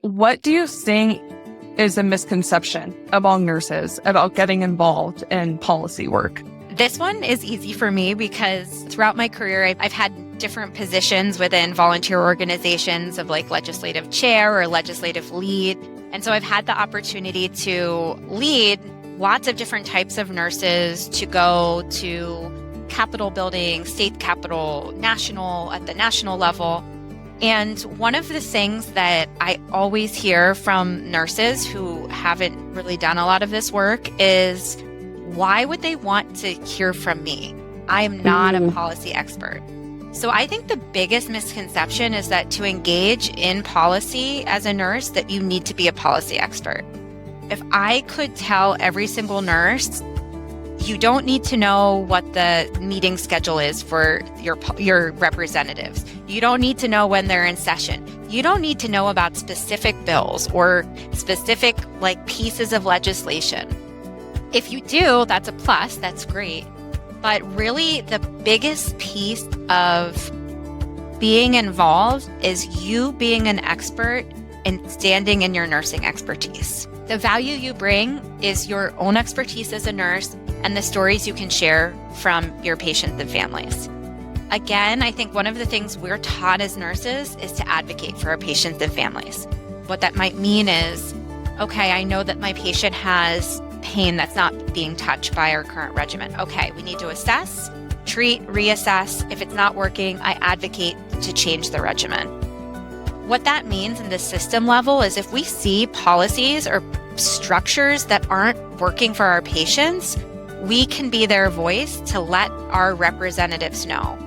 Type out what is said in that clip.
What do you think is a misconception among nurses about getting involved in policy work? This one is easy for me because throughout my career, I've had different positions within volunteer organizations of like legislative chair or legislative lead. And so I've had the opportunity to lead lots of different types of nurses to go to Capitol building, state capitol, at the national level. And one of the things that I always hear from nurses who haven't really done a lot of this work is, why would they want to hear from me? I am not a policy expert. So I think the biggest misconception is that to engage in policy as a nurse, that you need to be a policy expert. If I could tell every single nurse, you don't need to know what the meeting schedule is for your representatives. You don't need to know when they're in session. You don't need to know about specific bills or specific pieces of legislation. If you do, that's a plus, that's great. But really the biggest piece of being involved is you being an expert and standing in your nursing expertise. The value you bring is your own expertise as a nurse and the stories you can share from your patients and families. Again, I think one of the things we're taught as nurses is to advocate for our patients and families. What that might mean is, okay, I know that my patient has pain that's not being touched by our current regimen. Okay, we need to assess, treat, reassess. If it's not working, I advocate to change the regimen. What that means in the system level is if we see policies or structures that aren't working for our patients, we can be their voice to let our representatives know.